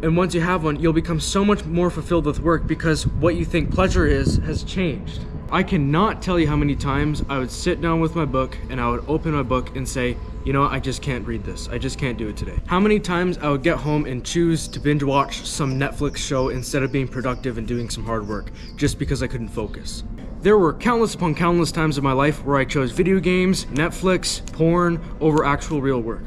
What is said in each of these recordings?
And once you have one, you'll become so much more fulfilled with work because what you think pleasure is has changed. I cannot tell you how many times I would sit down with my book and I would open my book and say, you know, I just can't read this. I just can't do it today. How many times I would get home and choose to binge watch some Netflix show instead of being productive and doing some hard work just because I couldn't focus. There were countless upon countless times in my life where I chose video games, Netflix, porn over actual real work.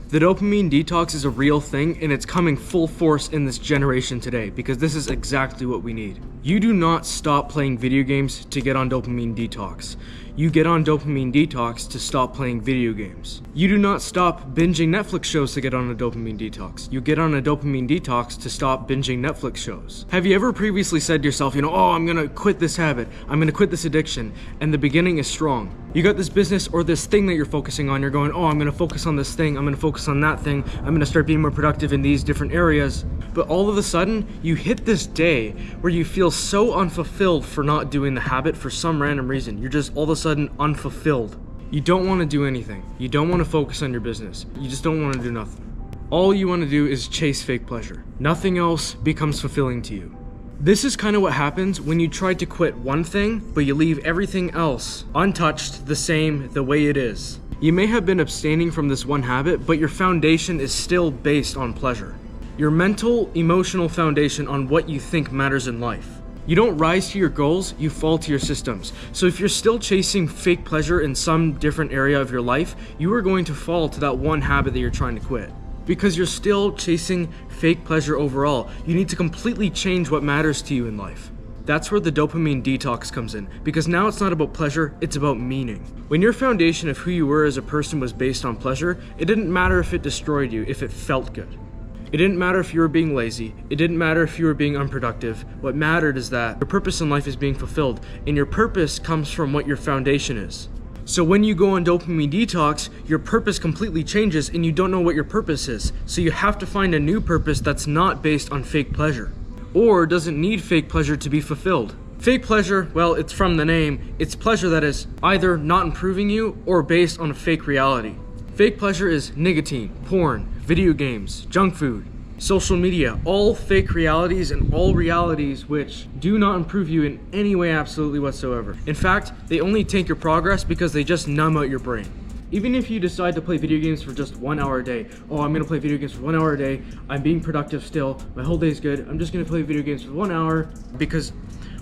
The dopamine detox is a real thing and it's coming full force in this generation today because this is exactly what we need. You do not stop playing video games to get on dopamine detox. You get on dopamine detox to stop playing video games. You do not stop binging Netflix shows to get on a dopamine detox. You get on a dopamine detox to stop binging Netflix shows. Have you ever previously said to yourself, oh, I'm gonna quit this habit, I'm gonna quit this addiction, and the beginning is strong. You got this business or this thing that you're focusing on, you're going, oh, I'm gonna focus on this thing, I'm gonna focus on that thing, I'm gonna start being more productive in these different areas. But all of a sudden, you hit this day where you feel so unfulfilled for not doing the habit for some random reason. You're just all of a sudden unfulfilled. You don't want to do anything. You don't want to focus on your business. You just don't want to do nothing. All you want to do is chase fake pleasure. Nothing else becomes fulfilling to you. This is kind of what happens when you try to quit one thing, but you leave everything else untouched, the same, the way it is. You may have been abstaining from this one habit, but your foundation is still based on pleasure. Your mental, emotional foundation on what you think matters in life. You don't rise to your goals, you fall to your systems. So if you're still chasing fake pleasure in some different area of your life, you are going to fall to that one habit that you're trying to quit. Because you're still chasing fake pleasure overall. You need to completely change what matters to you in life. That's where the dopamine detox comes in, because now it's not about pleasure, it's about meaning. When your foundation of who you were as a person was based on pleasure, it didn't matter if it destroyed you, if it felt good. It didn't matter if you were being lazy. It didn't matter if you were being unproductive. What mattered is that your purpose in life is being fulfilled, and your purpose comes from what your foundation is. So when you go on dopamine detox, your purpose completely changes and you don't know what your purpose is. So you have to find a new purpose that's not based on fake pleasure, or doesn't need fake pleasure to be fulfilled. Fake pleasure, well, it's from the name. It's pleasure that is either not improving you or based on a fake reality. Fake pleasure is nicotine, porn, video games, junk food, social media, all fake realities and all realities which do not improve you in any way absolutely whatsoever. In fact, they only tank your progress because they just numb out your brain. Even if you decide to play video games for just 1 hour a day, oh, I'm gonna play video games for 1 hour a day, I'm being productive still, my whole day's good, I'm just gonna play video games for 1 hour because,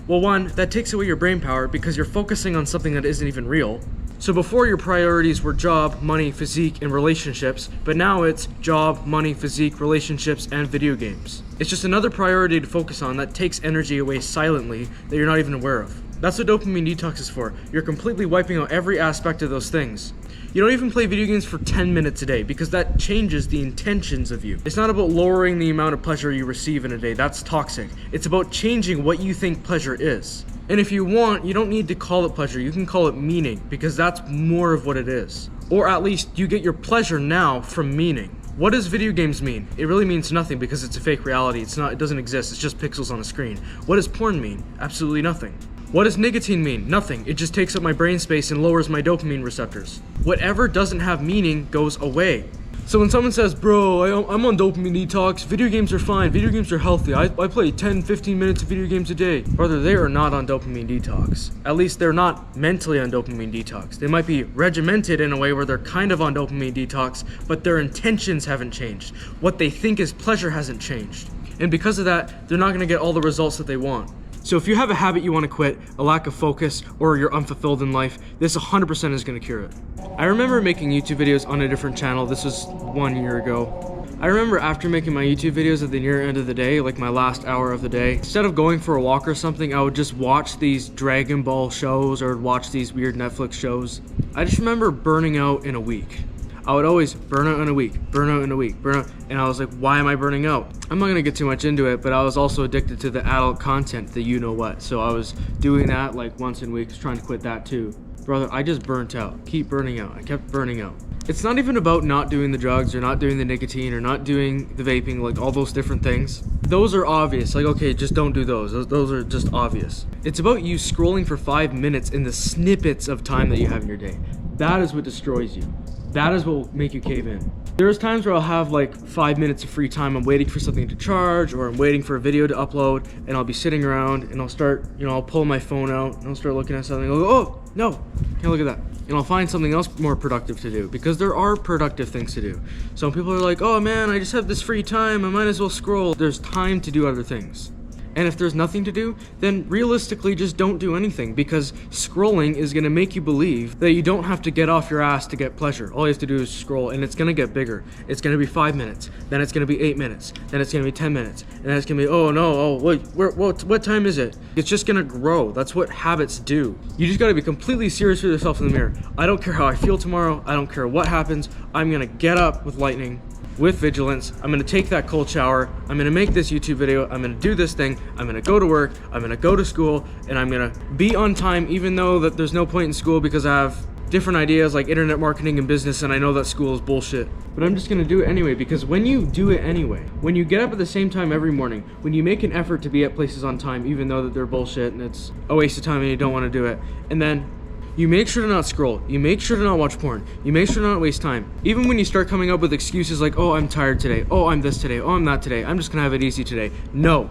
well, one, that takes away your brain power because you're focusing on something that isn't even real. So before your priorities were job, money, physique, and relationships, but now it's job, money, physique, relationships, and video games. It's just another priority to focus on that takes energy away silently that you're not even aware of. That's what dopamine detox is for. You're completely wiping out every aspect of those things. You don't even play video games for 10 minutes a day because that changes the intentions of you. It's not about lowering the amount of pleasure you receive in a day. That's toxic. It's about changing what you think pleasure is. And if you want, you don't need to call it pleasure. You can call it meaning because that's more of what it is. Or at least you get your pleasure now from meaning. What does video games mean? It really means nothing because it's a fake reality. It doesn't exist. It's just pixels on a screen. What does porn mean? Absolutely nothing. What does nicotine mean? Nothing. It just takes up my brain space and lowers my dopamine receptors. Whatever doesn't have meaning goes away. So when someone says, bro, I'm on dopamine detox, video games are fine, video games are healthy, I play 10-15 minutes of video games a day. Brother, they are not on dopamine detox. At least they're not mentally on dopamine detox. They might be regimented in a way where they're kind of on dopamine detox, but their intentions haven't changed. What they think is pleasure hasn't changed. And because of that, they're not going to get all the results that they want. So if you have a habit you want to quit, a lack of focus, or you're unfulfilled in life, this 100% is going to cure it. I remember making YouTube videos on a different channel. This was 1 year ago. I remember after making my YouTube videos at the near end of the day, like my last hour of the day, instead of going for a walk or something, I would just watch these Dragon Ball shows or watch these weird Netflix shows. I just remember burning out in a week. I would always burn out in a week, burn out in a week, burn out. And I was like, why am I burning out? I'm not gonna get too much into it, but I was also addicted to the adult content, the you know what. So I was doing that like once in weeks, trying to quit that too. Brother, I just burnt out, keep burning out. I kept burning out. It's not even about not doing the drugs or not doing the nicotine or not doing the vaping, like all those different things. Those are obvious, like, okay, just don't do those. Those are just obvious. It's about you scrolling for 5 minutes in the snippets of time that you have in your day. That is what destroys you. That is what will make you cave in. There's times where I'll have like 5 minutes of free time. I'm waiting for something to charge, or I'm waiting for a video to upload, and I'll be sitting around and I'll start, I'll pull my phone out and I'll start looking at something. I'll go, oh, no, can't look at that. And I'll find something else more productive to do, because there are productive things to do. Some people are like, oh man, I just have this free time, I might as well scroll. There's time to do other things. And if there's nothing to do, then realistically just don't do anything, because scrolling is going to make you believe that you don't have to get off your ass to get pleasure. All you have to do is scroll, and it's going to get bigger. It's going to be 5 minutes, then it's going to be 8 minutes, then it's going to be 10 minutes, and then it's going to be, oh no, oh wait, what time is it? It's just going to grow. That's what habits do. You just got to be completely serious with yourself in the mirror. I don't care how I feel tomorrow. I don't care what happens. I'm going to get up with lightning, with vigilance. I'm gonna take that cold shower. I'm gonna make this YouTube video. I'm gonna do this thing. I'm gonna go to work. I'm gonna go to school, and I'm gonna be on time, even though that there's no point in school because I have different ideas like internet marketing and business, and I know that school is bullshit. But I'm just gonna do it anyway, because when you do it anyway, when you get up at the same time every morning, when you make an effort to be at places on time, even though that they're bullshit and it's a waste of time and you don't wanna do it, and then you make sure to not scroll, you make sure to not watch porn, you make sure to not waste time. Even when you start coming up with excuses like, oh, I'm tired today, oh, I'm this today, oh, I'm that today, I'm just gonna have it easy today. No,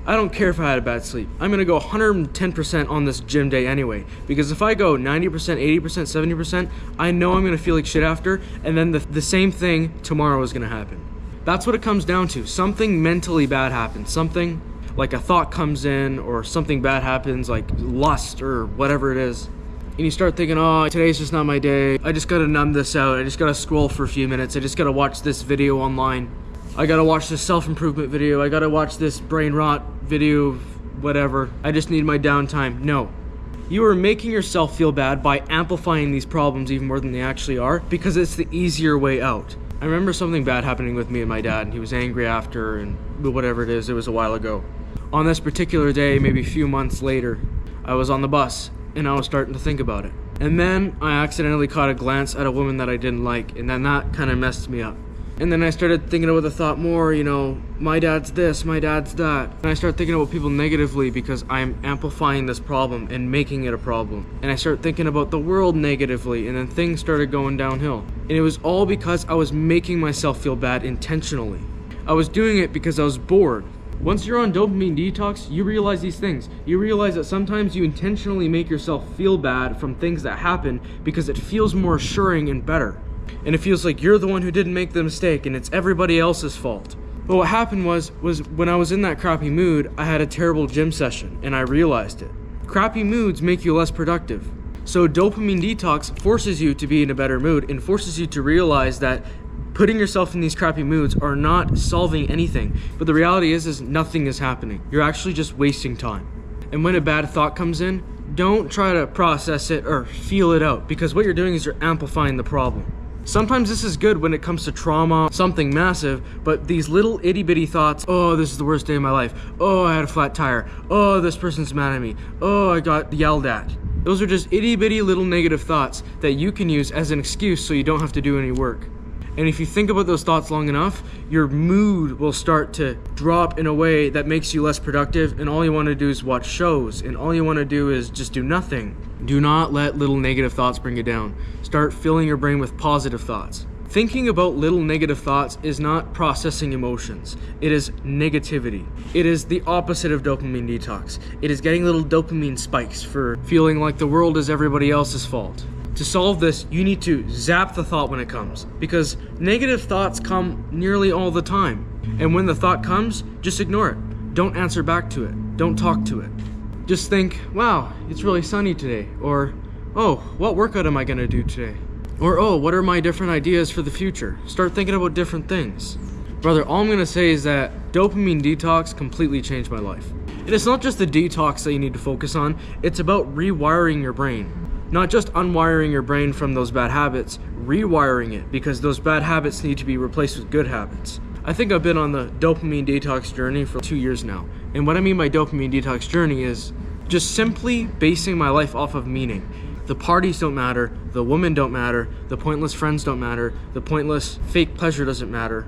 I don't care if I had a bad sleep. I'm gonna go 110% on this gym day anyway, because if I go 90%, 80%, 70%, I know I'm gonna feel like shit after, and then the same thing tomorrow is gonna happen. That's what it comes down to. Something mentally bad happens, something like a thought comes in, or something bad happens like lust or whatever it is. And you start thinking, oh, today's just not my day. I just gotta numb this out. I just gotta scroll for a few minutes. I just gotta watch this video online. I gotta watch this self-improvement video. I gotta watch this brain rot video, whatever. I just need my downtime. No. You are making yourself feel bad by amplifying these problems even more than they actually are, because it's the easier way out. I remember something bad happening with me and my dad, and he was angry after, and whatever it was a while ago. On this particular day, maybe a few months later, I was on the bus, and I was starting to think about it. And then I accidentally caught a glance at a woman that I didn't like, and then that kind of messed me up. And then I started thinking about the thought more, my dad's this, my dad's that. And I started thinking about people negatively because I'm amplifying this problem and making it a problem. And I started thinking about the world negatively, and then things started going downhill. And it was all because I was making myself feel bad intentionally. I was doing it because I was bored. Once you're on dopamine detox, you realize these things. You realize that sometimes you intentionally make yourself feel bad from things that happen because it feels more assuring and better. And it feels like you're the one who didn't make the mistake and it's everybody else's fault. But what happened was when I was in that crappy mood, I had a terrible gym session and I realized it. Crappy moods make you less productive. So dopamine detox forces you to be in a better mood and forces you to realize that putting yourself in these crappy moods are not solving anything. But the reality is nothing is happening. You're actually just wasting time. And when a bad thought comes in, don't try to process it or feel it out, because what you're doing is you're amplifying the problem. Sometimes this is good when it comes to trauma, something massive, but these little itty bitty thoughts, oh, this is the worst day of my life. Oh, I had a flat tire. Oh, this person's mad at me. Oh, I got yelled at. Those are just itty bitty little negative thoughts that you can use as an excuse so you don't have to do any work. And if you think about those thoughts long enough, your mood will start to drop in a way that makes you less productive, and all you want to do is watch shows, and all you want to do is just do nothing. Do not let little negative thoughts bring you down. Start filling your brain with positive thoughts. Thinking about little negative thoughts is not processing emotions. It is negativity. It is the opposite of dopamine detox. It is getting little dopamine spikes for feeling like the world is everybody else's fault. To solve this, you need to zap the thought when it comes, because negative thoughts come nearly all the time. And when the thought comes, just ignore it. Don't answer back to it. Don't talk to it. Just think, wow, it's really sunny today. Or, oh, what workout am I gonna do today? Or, oh, what are my different ideas for the future? Start thinking about different things. Brother, all I'm gonna say is that dopamine detox completely changed my life. And it's not just the detox that you need to focus on, it's about rewiring your brain. Not just unwiring your brain from those bad habits, rewiring it, because those bad habits need to be replaced with good habits. I think I've been on the dopamine detox journey for 2 years now. And what I mean by dopamine detox journey is just simply basing my life off of meaning. The parties don't matter, the women don't matter, the pointless friends don't matter, the pointless fake pleasure doesn't matter.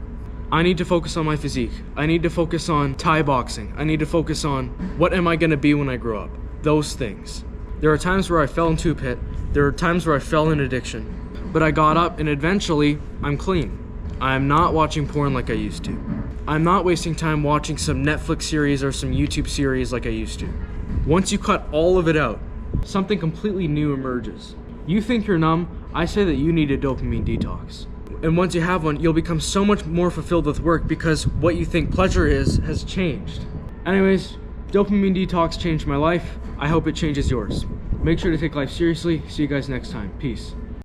I need to focus on my physique. I need to focus on Thai boxing. I need to focus on what am I gonna be when I grow up. Those things. There are times where I fell into a pit. There are times where I fell in addiction. but I got up and eventually I'm clean. I'm not watching porn like I used to. I'm not wasting time watching some Netflix series or some YouTube series like I used to. Once you cut all of it out, something completely new emerges. You think you're numb, I say that you need a dopamine detox. And once you have one, you'll become so much more fulfilled with work because what you think pleasure is has changed. Anyways, dopamine detox changed my life. I hope it changes yours. Make sure to take life seriously. See you guys next time. Peace.